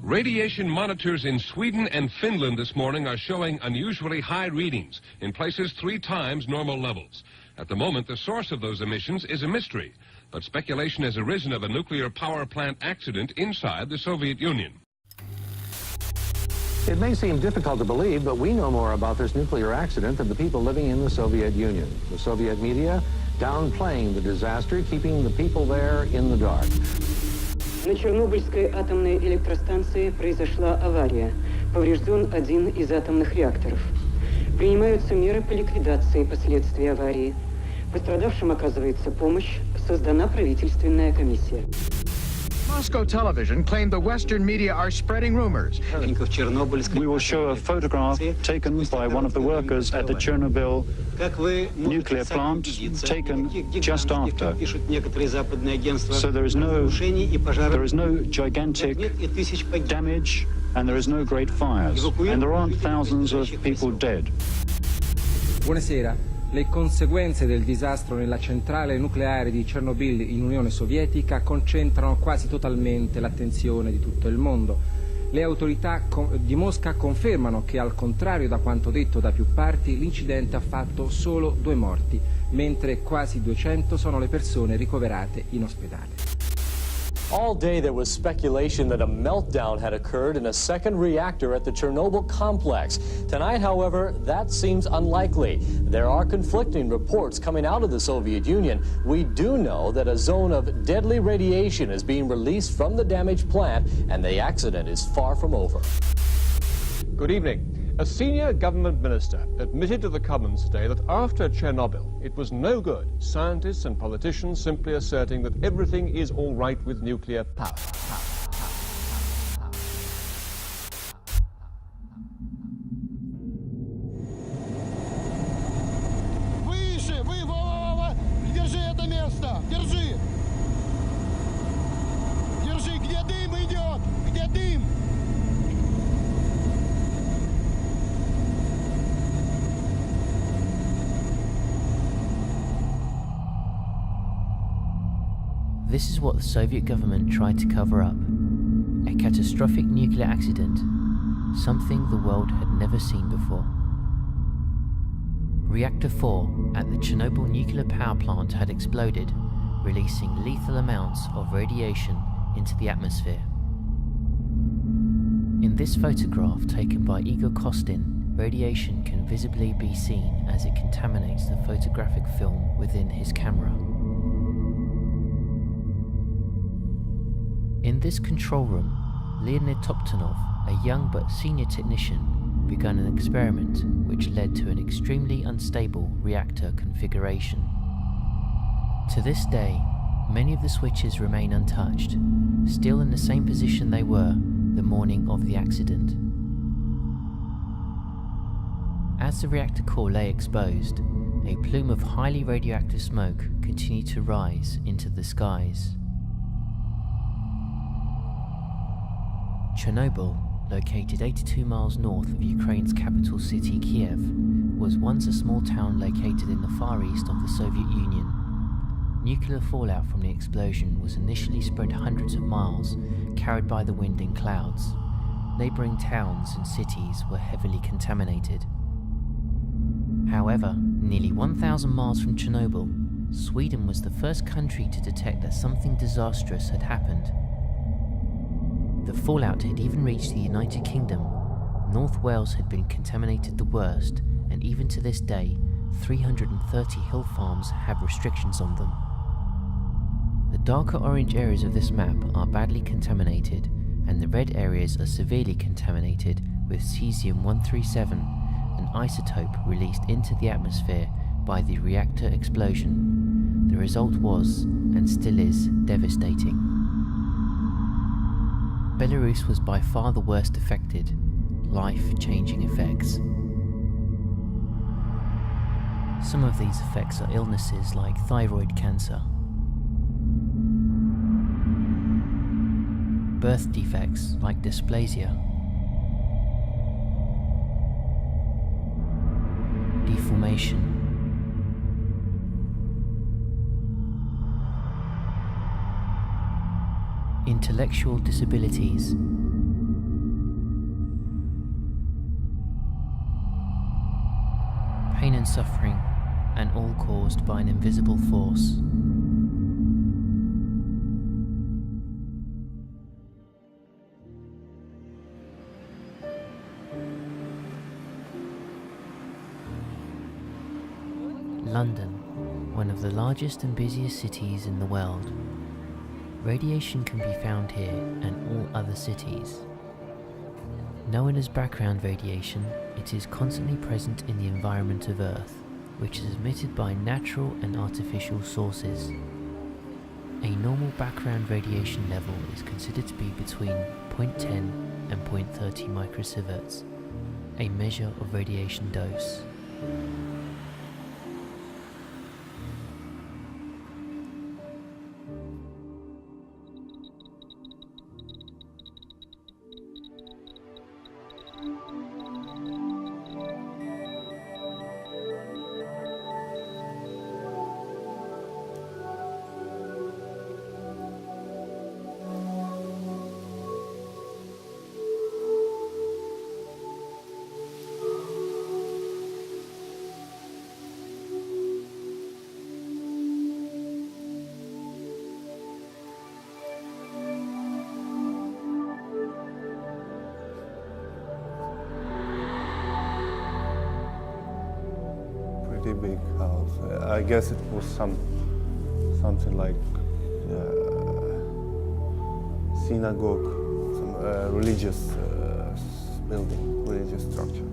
Radiation monitors in Sweden and Finland this morning are showing unusually high readings, in places 3 times normal levels. At the moment, the source of those emissions is a mystery, but speculation has arisen of a nuclear power plant accident inside the Soviet Union. It may seem difficult to believe, but we know more about this nuclear accident than the people living in the Soviet Union. The Soviet media downplaying the disaster, keeping the people there in the dark. На Чернобыльской атомной электростанции произошла авария. Поврежден один из атомных реакторов. Принимаются меры по ликвидации последствий аварии. Пострадавшим оказывается помощь. Создана правительственная комиссия. Moscow television claimed the Western media are spreading rumors. We will show a photograph taken by one of the workers at the Chernobyl nuclear plant, taken just after. So there is no gigantic damage and there is no great fires. And there aren't thousands of people dead. Buonasera. Le conseguenze del disastro nella centrale nucleare di Chernobyl in Unione Sovietica concentrano quasi totalmente l'attenzione di tutto il mondo. Le autorità di Mosca confermano che, al contrario da quanto detto da più parti, l'incidente ha fatto solo 2 morti, mentre quasi 200 sono le persone ricoverate in ospedale. All day there was speculation that a meltdown had occurred in a second reactor at the Chernobyl complex. Tonight, however, that seems unlikely. There are conflicting reports coming out of the Soviet Union. We do know that a zone of deadly radiation is being released from the damaged plant, and the accident is far from over. Good evening. A senior government minister admitted to the Commons today that after Chernobyl, it was no good scientists and politicians simply asserting that everything is all right with nuclear power. Выше! Держи это место! Держи! Держи! Где дым идет? Где дым? This is what the Soviet government tried to cover up. A catastrophic nuclear accident, something the world had never seen before. Reactor 4 at the Chernobyl nuclear power plant had exploded, releasing lethal amounts of radiation into the atmosphere. In this photograph taken by Igor Kostin, radiation can visibly be seen as it contaminates the photographic film within his camera. In this control room, Leonid Toptonov, a young but senior technician, began an experiment which led to an extremely unstable reactor configuration. To this day, many of the switches remain untouched, still in the same position they were the morning of the accident. As the reactor core lay exposed, a plume of highly radioactive smoke continued to rise into the skies. Chernobyl, located 82 miles north of Ukraine's capital city Kiev, was once a small town located in the far east of the Soviet Union. Nuclear fallout from the explosion was initially spread hundreds of miles, carried by the wind in clouds. Neighbouring towns and cities were heavily contaminated. However, nearly 1,000 miles from Chernobyl, Sweden was the first country to detect that something disastrous had happened. The fallout had even reached the United Kingdom. North Wales had been contaminated the worst, and even to this day, 330 hill farms have restrictions on them. The darker orange areas of this map are badly contaminated, and the red areas are severely contaminated with cesium-137, an isotope released into the atmosphere by the reactor explosion. The result was, and still is, devastating. Belarus was by far the worst affected, life-changing effects. Some of these effects are illnesses like thyroid cancer, birth defects like dysplasia, deformation, intellectual disabilities, and suffering, and all caused by an invisible force. London, one of the largest and busiest cities in the world. Radiation can be found here and all other cities. Known as background radiation, it is constantly present in the environment of Earth, which is emitted by natural and artificial sources. A normal background radiation level is considered to be between 0.10 and 0.30 microsieverts, a measure of radiation dose. Pretty big house. I guess it was something like synagogue, some religious building, religious structure.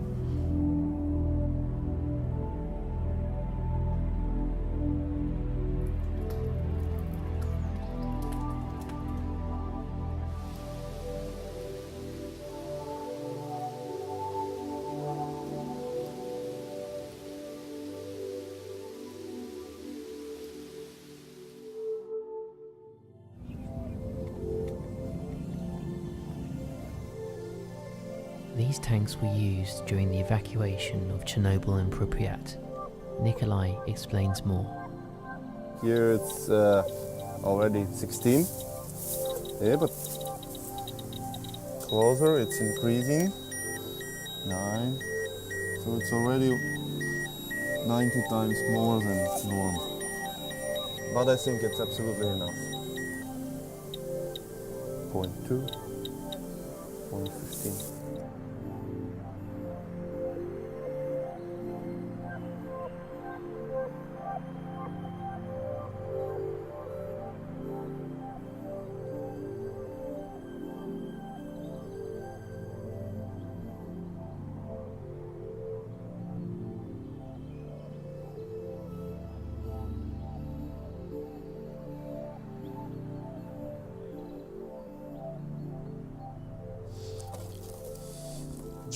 These tanks were used during the evacuation of Chernobyl and Pripyat. Nikolai explains more. Here it's already 16, yeah, but closer it's increasing, 9, so it's already 90 times more than normal. But I think it's absolutely enough. 0.2, 0.15.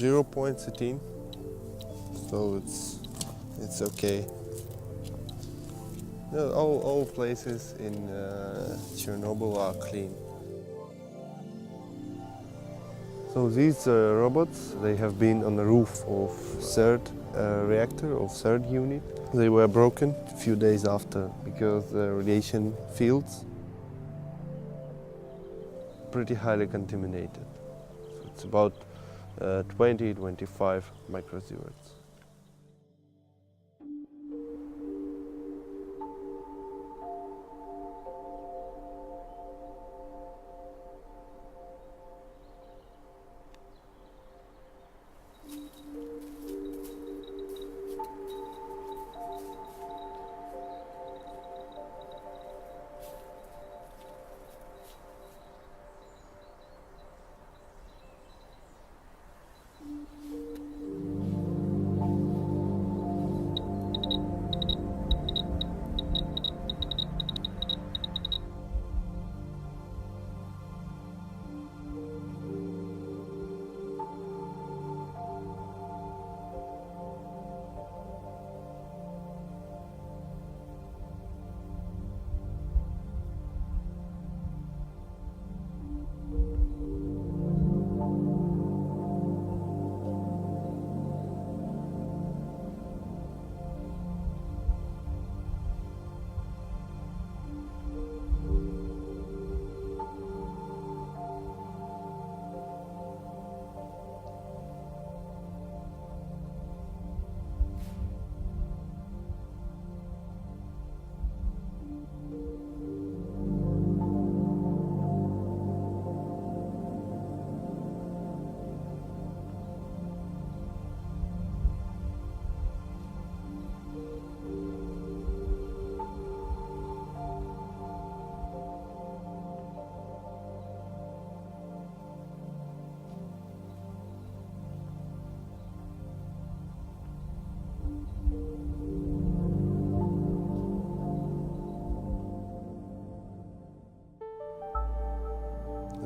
.13, so it's okay. Yeah, all places in Chernobyl are clean. So these robots, they have been on the roof of third reactor, of third unit. They were broken a few days after because the radiation fields pretty highly contaminated. So it's about 20-25 microsieverts.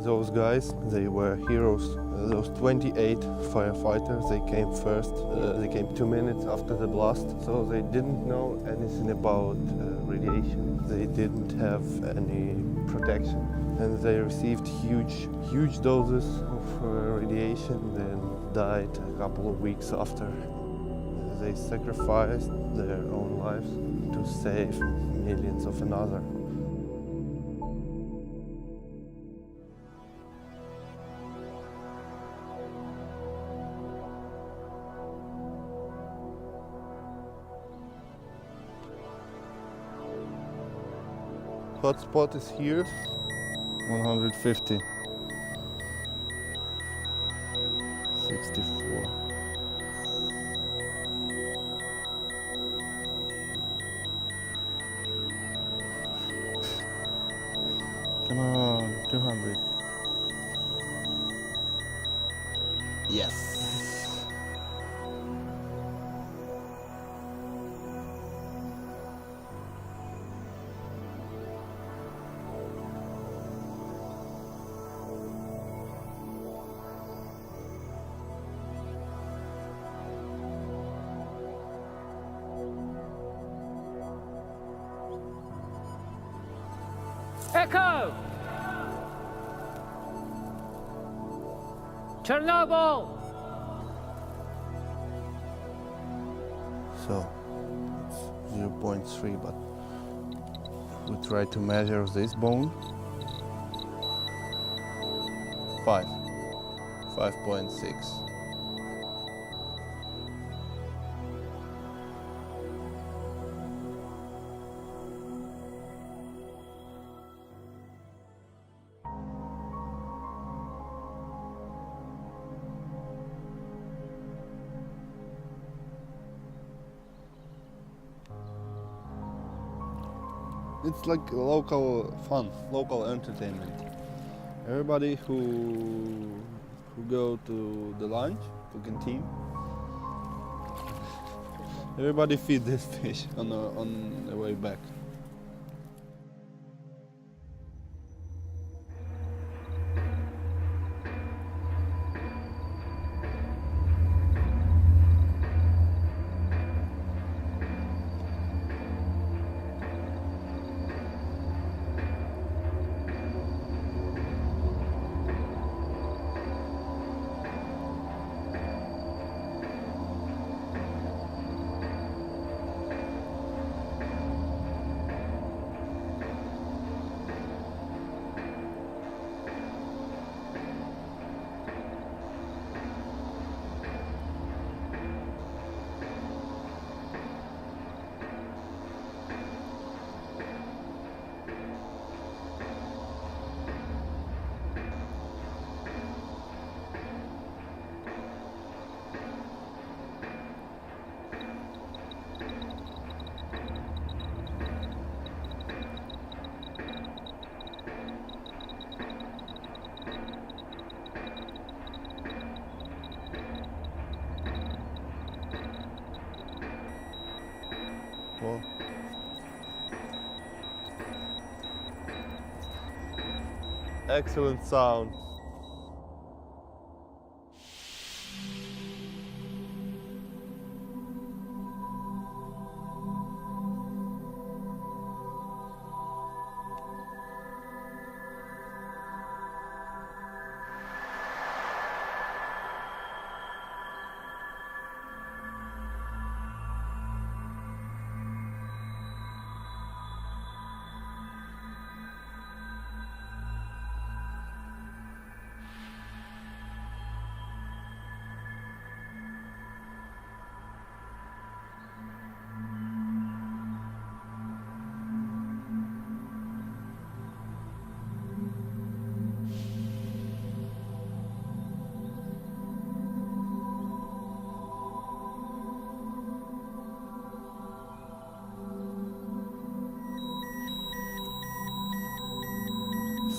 Those guys, they were heroes. Those 28 firefighters, they came first. They came 2 minutes after the blast, so they didn't know anything about radiation. They didn't have any protection, and they received huge doses of radiation, then died a couple of weeks after. They sacrificed their own lives to save millions of another. Hotspot is here, 150, 64. Come on, 200. Yes. Echo! Chernobyl! So, it's 0.3, but we try to measure this bone. 5.6. It's like local fun, local entertainment. Everybody who go to the lunch, to canteen, everybody feed this fish on the way back. Well, excellent sound.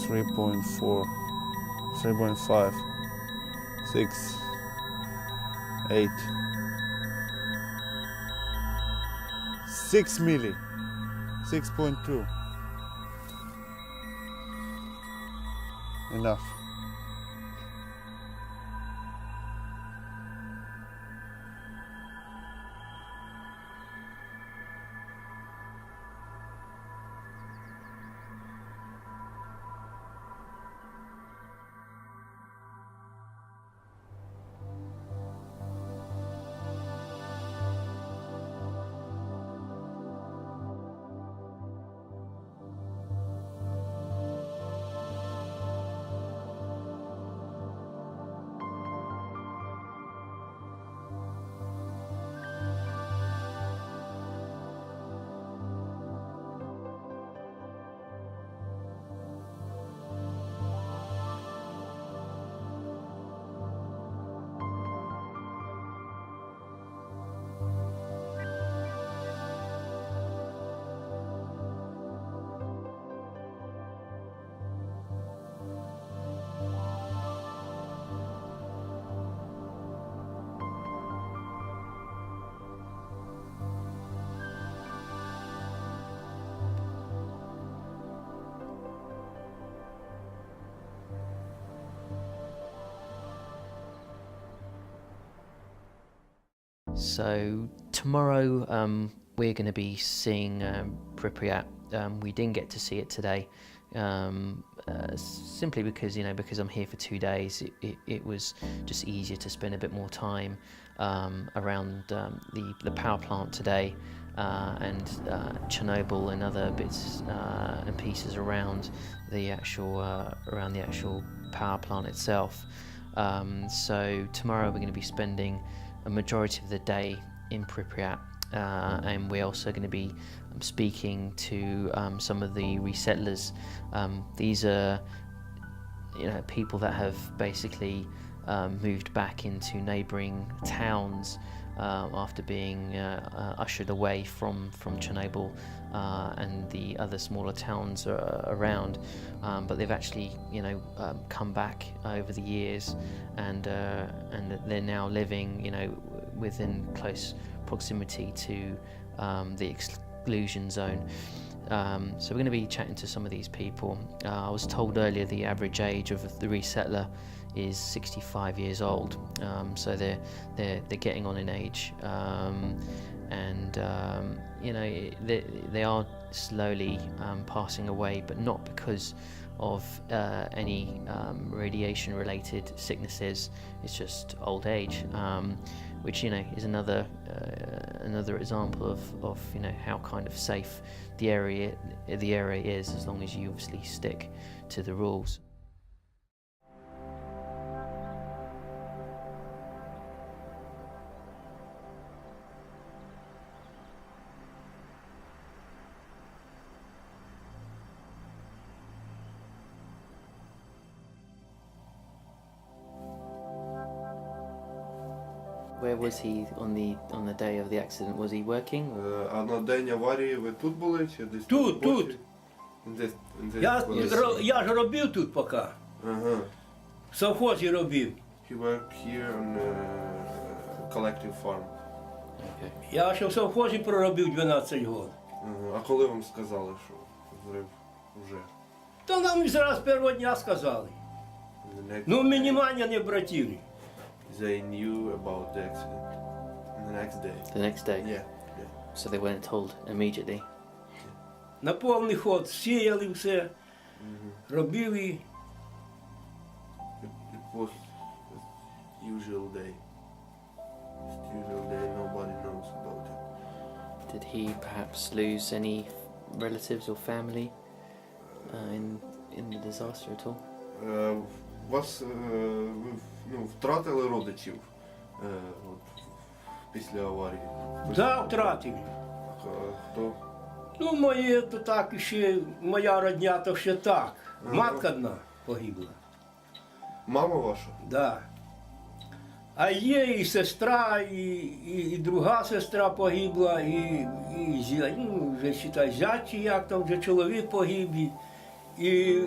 Three 3.5, 6, 8, 6 milli, 6.2. Enough. So tomorrow we're going to be seeing Pripyat. We didn't get to see it today, simply because I'm here for 2 days. It was just easier to spend a bit more time around the power plant today and Chernobyl and other bits and pieces around the actual power plant itself. So tomorrow we're going to be spending a majority of the day in Pripyat, and we're also going to be speaking to some of the resettlers. These are people that have basically moved back into neighbouring towns after being ushered away from Chernobyl and the other smaller towns around, but they've actually come back over the years, and they're now living within close proximity to the exclusion zone. So we're going to be chatting to some of these people. I was told earlier the average age of the resettler is 65 years old, so they're getting on in age, and they are slowly passing away, but not because of any radiation-related sicknesses. It's just old age, which is another example of how kind of safe the area is, as long as you obviously stick to the rules. Where was he on the day of the accident? Was he working? А на день аварії ви тут були чи десь? Тут. Десь Я ж робив тут поки. Ага. В совхозі робив. He worked here on collective farm. Okay. Я ще в совхозі проробив 12 років. Ага. А коли вам сказали, що зрив вже? То нам зразу з першого дня сказали. Ну, мінімально не обратили. They knew about the accident the next day. The next day? Yeah. So they weren't told immediately? На повний ход сіяли все, робили. It was usual day. Just usual day, nobody knows about it. Did he perhaps lose any relatives or family in the disaster at all? Вас втратили родичів після аварії? Да, втратили. Хто? Ну, моє то так ще, моя родня то ще так. Матка одна погибла. Мама ваша? Да. А є і сестра, і друга сестра погибла, і вже считай, зять, чи як там, вже чоловік погиб, і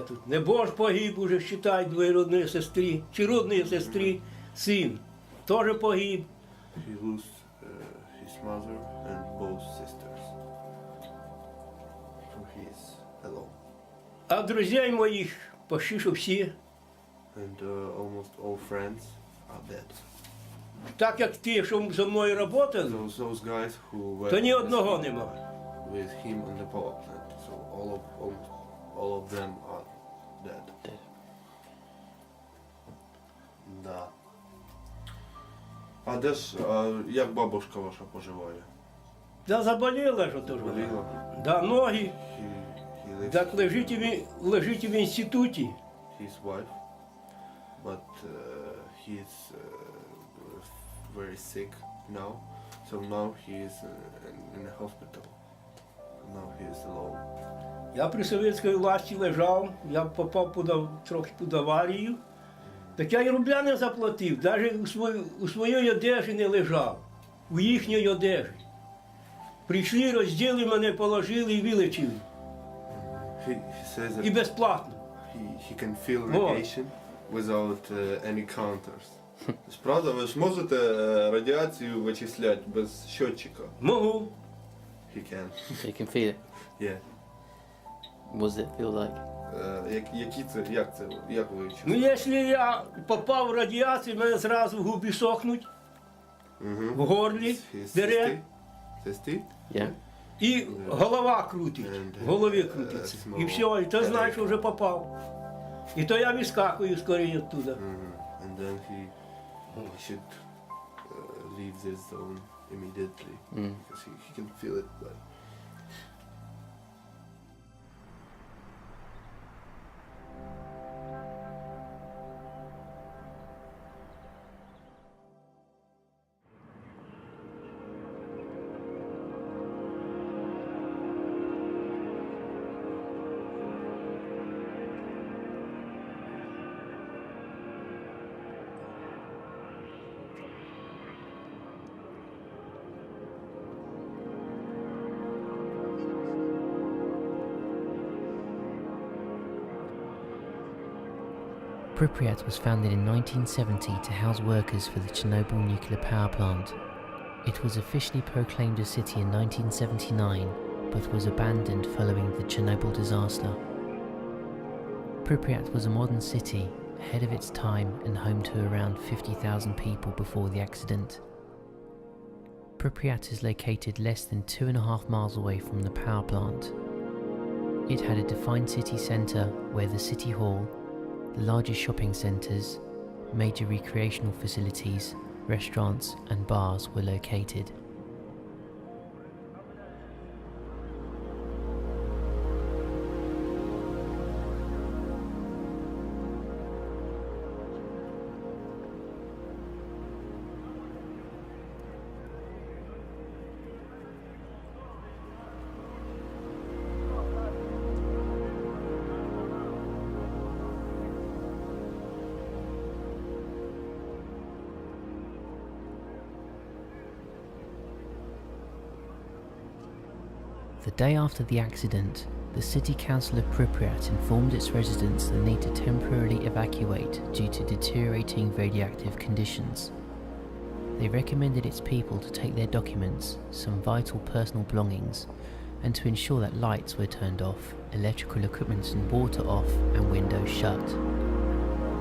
тут небож погиб, уже считай, двоє родної сестри, чи родної сестри, син, теж погиб. He lost his mother and both sisters. So he is alone. А друзей моїх почти що всі. And almost all friends are dead. Так як ті, що зі мною працювали, Those guys who were то ні одного нема. with him on the power plant. So all of them are dead. Да. А де ж, як бабушка ваша поживає? Да заболіла ж теж. Заболіла? Да, ноги. He lives Так лежить в інституті. his wife, but he's very sick now. So now he is in a hospital. Now he is alone. Я при совєтській власті лежав, я попав трохи під аварію. Так я й рубля не заплатив, навіть у своїй одежі не лежав, у їхній одежі. Прийшли, розділи мене, положили і вилечили. He says that І безплатно. he can feel radiation without any counters. Правда, ви ж можете радіацію вичисляти без щотчика? Можу. He can. You can feel it? Yeah. What does it feel like? Як ви Ну, чуєте? якщо я попав в радіацію, мене зразу губи сохнуть. в горлі дере. Yeah. І голова крутить, в голові крутиться. І все, і ти знаєш, що вже попав. І то я вискакую скоріше оттуда. And then he should leave this zone immediately because he can feel it. But Pripyat was founded in 1970 to house workers for the Chernobyl nuclear power plant. It was officially proclaimed a city in 1979, but was abandoned following the Chernobyl disaster. Pripyat was a modern city, ahead of its time and home to around 50,000 people before the accident. Pripyat is located less than 2.5 miles away from the power plant. It had a defined city centre where the city hall, the largest shopping centres, major recreational facilities, restaurants and bars were located. The day after the accident, the City Council of Pripyat informed its residents they need to temporarily evacuate due to deteriorating radioactive conditions. They recommended its people to take their documents, some vital personal belongings, and to ensure that lights were turned off, electrical equipment and water off, and windows shut.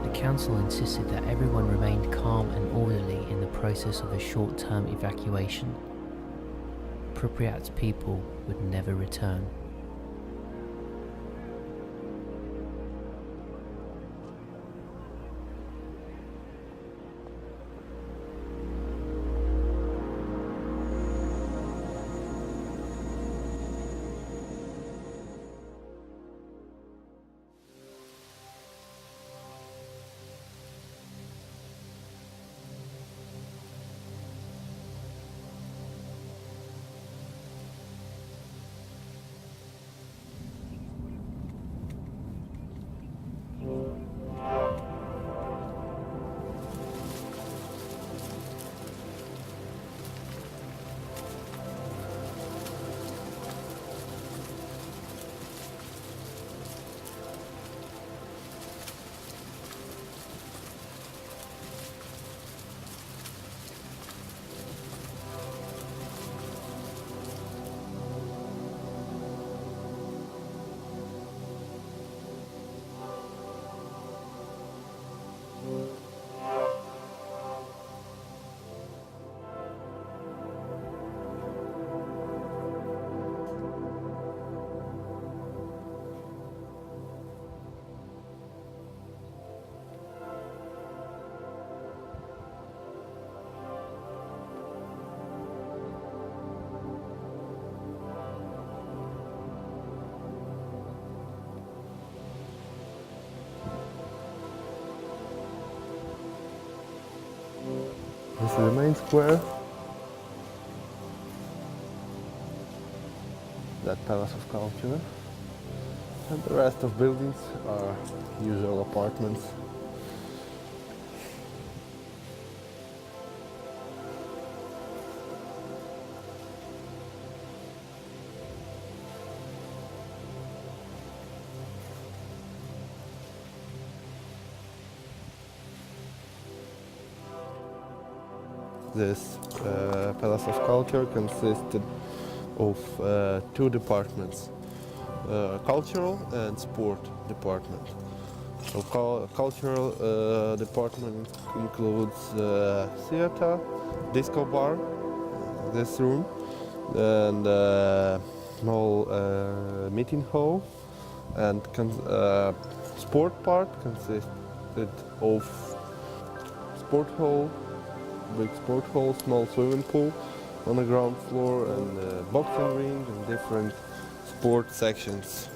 The council insisted that everyone remained calm and orderly in the process of a short-term evacuation. Pripyat's people would never return. This is the main square. That Palace of Culture. And the rest of buildings are usual apartments. This Palace of Culture consisted of two departments, cultural and sport department. So cultural department includes theater, disco bar, this room, and small meeting hall, and sport part consisted of sport hall, big sport hall, small swimming pool on the ground floor, and boxing ring and different sport sections.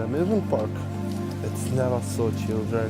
Amusement park. It's never saw children.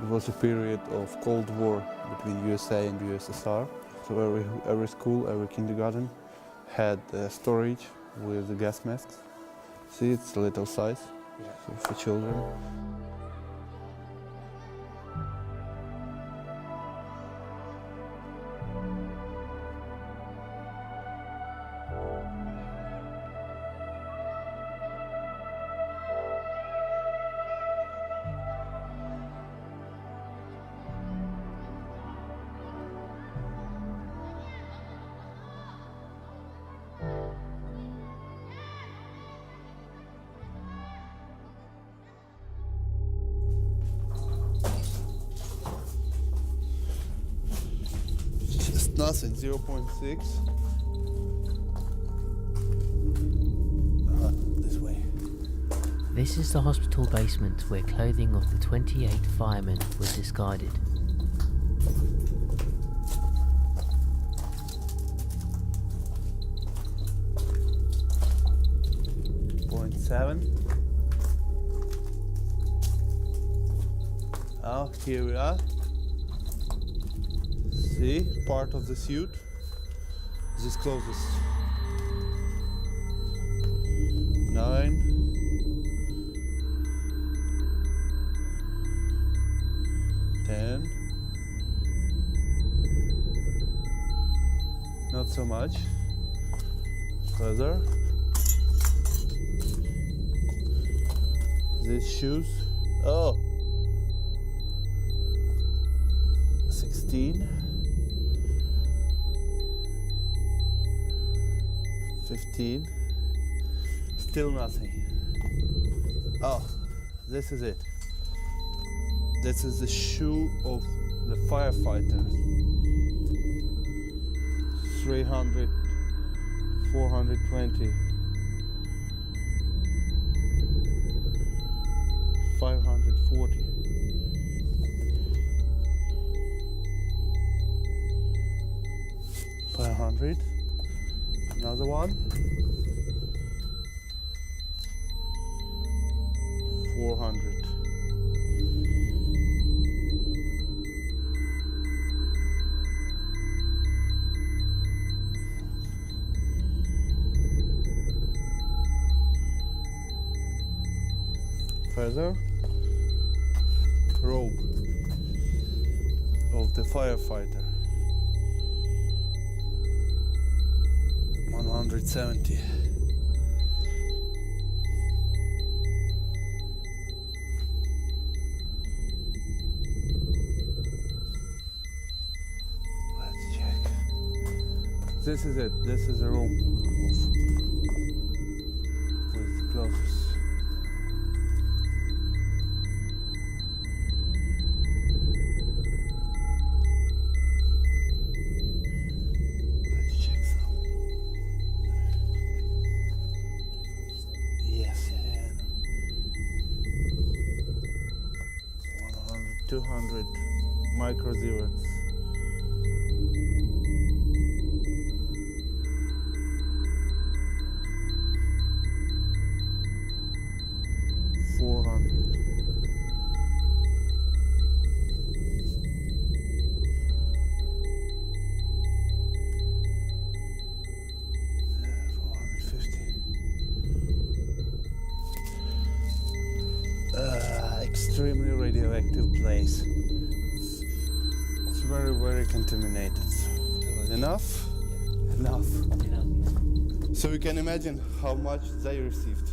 It was a period of Cold War between USA and USSR. So every school, every kindergarten had storage with the gas masks. See, it's a little size for children. Nothing, 0.6. This way. This is the hospital basement where clothing of the 28 firemen was discarded. Oh, here we are. See, part of the suit. This closest. 9. 10. Not so much. Further. These shoes. Oh. 16. 15. Still nothing. Oh, this is it. This is the shoe of the firefighter. 300, 420, 540. 500. Another one. 400. Further, robe of the firefighter. 170. Let's check. This is it. This is a room with clothes. Let's check some. Yes, yeah. 100, 200 micro zewats. 400. 450. Extremely radioactive place. It's very, very contaminated. So enough? Enough. So you can imagine how much they received.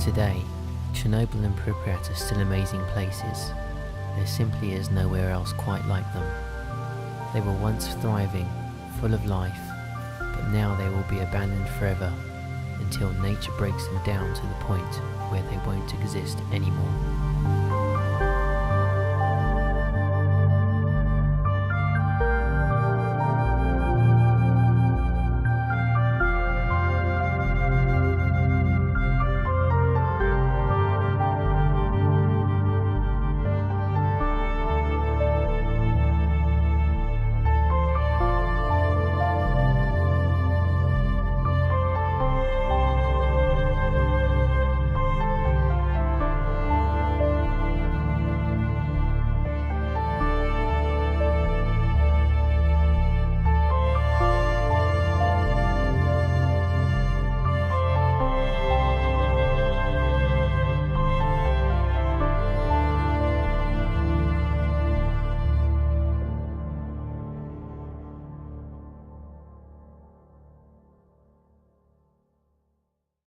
Today, Chernobyl and Pripyat are still amazing places. There simply is nowhere else quite like them. They were once thriving, full of life, but now they will be abandoned forever until nature breaks them down to the point where they won't exist anymore.